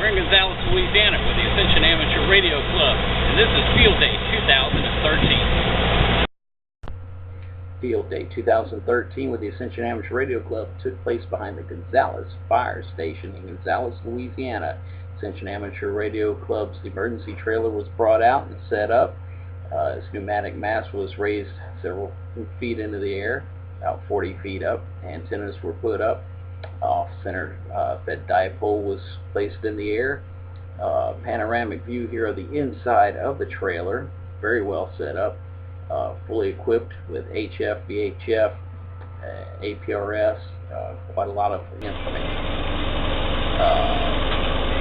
We're in Gonzales, Louisiana with the Ascension Amateur Radio Club, and this is Field Day 2013. Field Day 2013 with the Ascension Amateur Radio Club took place behind the Gonzales Fire Station in Gonzales, Louisiana. Ascension Amateur Radio Club's emergency trailer was brought out and set up. Its pneumatic mast was raised several feet into the air, about 40 feet up. Antennas were put up. Off-center fed dipole was placed in the air. Panoramic view here of the inside of the trailer, very well set up. Fully equipped with HF, VHF, APRS, quite a lot of information.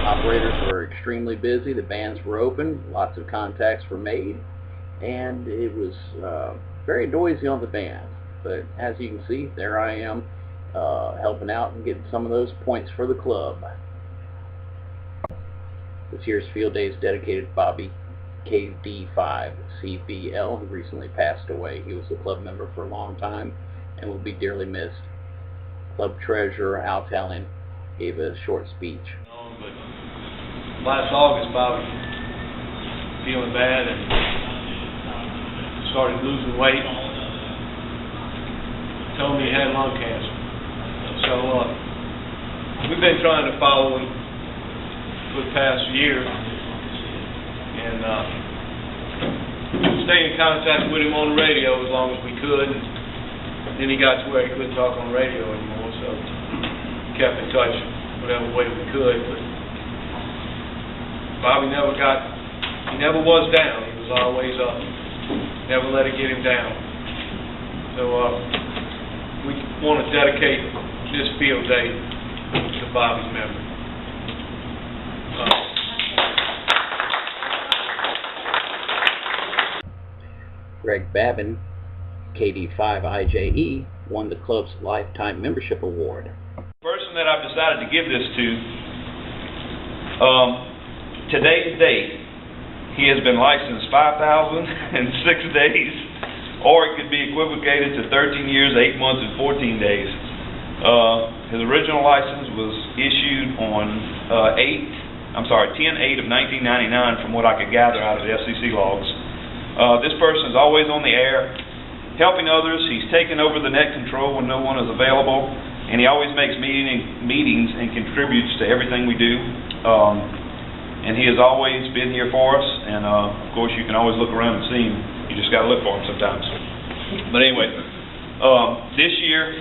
Operators were extremely busy, the bands were open, lots of contacts were made, and it was very noisy on the band. But as you can see, there I am helping out and getting some of those points for the club. This year's Field Day is dedicated to Bobby K5ARC who recently passed away. He was a club member for a long time and will be dearly missed. Club treasurer Al Tallon gave a short speech. Last August, Bobby feeling bad and started losing weight. Told me he had lung cancer. So we've been trying to follow him for the past year and stay in contact with him on the radio as long as we could. And then he got to where he couldn't talk on the radio anymore, so kept in touch whatever way we could. But Bobby never was down. He was always up. Never let it get him down. So we want to dedicate this field day to Bobby's memory. Greg Babin, KD5IJE, won the club's Lifetime Membership Award. The person that I've decided to give this to, today's date, he has been licensed 5,006 days, or it could be equivocated to 13 years, 8 months, and 14 days. His original license was issued on 10/8 of 1999, from what I could gather out of the FCC logs. This person is always on the air, helping others. He's taken over the net control when no one is available, and he always makes meetings and contributes to everything we do. And he has always been here for us, and of course you can always look around and see him. You just got to look for him sometimes. But anyway, this year,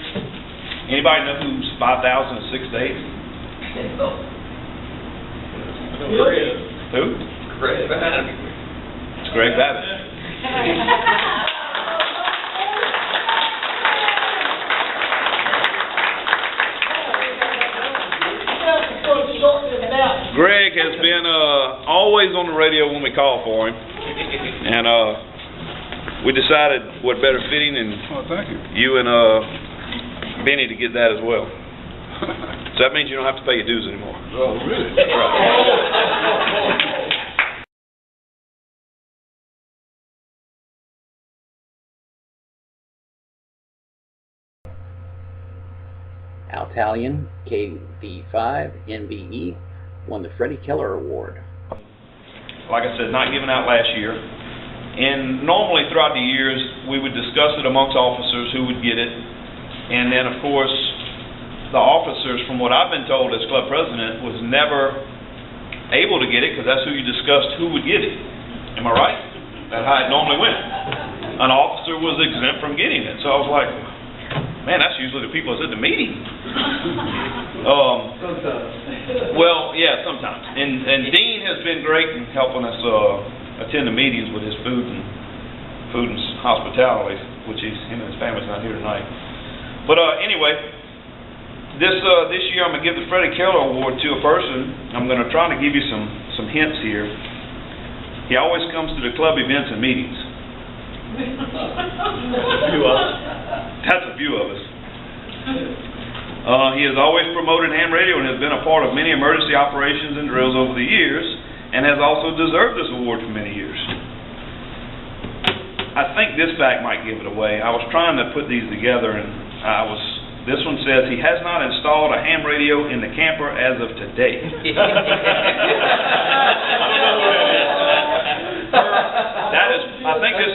anybody know who's 5,006 days? Who? Greg Babin. It's Greg Babin. Greg has been always on the radio when we call for him, and we decided what better fitting than you and Benny to get that as well. So that means you don't have to pay your dues anymore. Oh, really? Right. Al Tallon, KV5NBE, won the Freddy Award. Like I said, not given out last year. And normally throughout the years, we would discuss it amongst officers who would get it. And then, of course, the officers, from what I've been told as club president, was never able to get it because that's who you discussed who would get it. Am I right? That's how it normally went. An officer was exempt from getting it. So I was like, man, that's usually the people that's at the meeting. Well, yeah, sometimes. And Dean has been great in helping us attend the meetings with his food and hospitality, which him and his family's not here tonight. But anyway, this year I'm gonna give the Freddy Keller Award to a person. I'm gonna try to give you some hints here. He always comes to the club events and meetings. That's a few of us. He has always promoted ham radio and has been a part of many emergency operations and drills over the years, and has also deserved this award for many years. I think this fact might give it away. I was trying to put these together, and I was This one says he has not installed a ham radio in the camper as of today. That is, I think this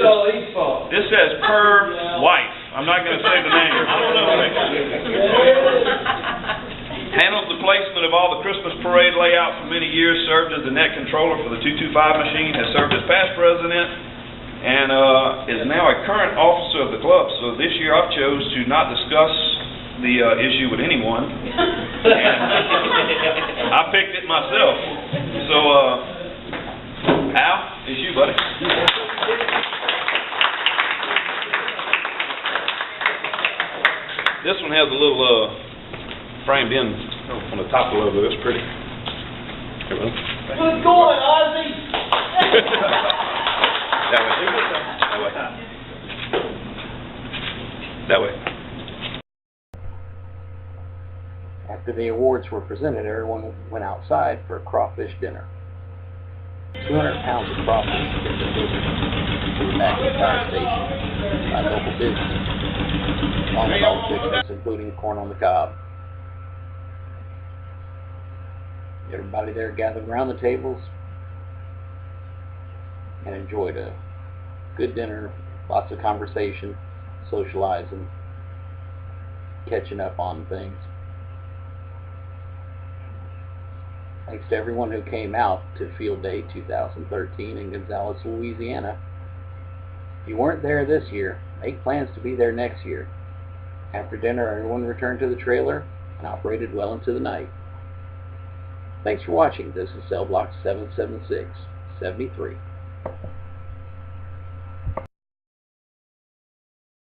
says per wife. I'm not going to say the name. I don't know. Handles the placement of all the Christmas parade layout for many years, served as the net controller for the 225 machine, has served as past president, and is now a current officer of the club. So this year I've chose to not discuss the issue with anyone, and I picked it myself. So, Al, it's you, buddy. This one has a little framed in on the top of the logo. It's pretty. Here, buddy. Good going, Ozzy! That way. That way. After the awards were presented, everyone went outside for a crawfish dinner. 200 pounds of crawfish had been delivered to the back of the fire station by local business, along with all the fixings, including corn on the cob. Everybody there gathered around the tables and enjoyed a good dinner, lots of conversation, socializing, catching up on things. Thanks to everyone who came out to Field Day 2013 in Gonzales, Louisiana. If you weren't there this year, make plans to be there next year. After dinner, everyone returned to the trailer and operated well into the night. Thanks for watching. This is Cell Block 776-73.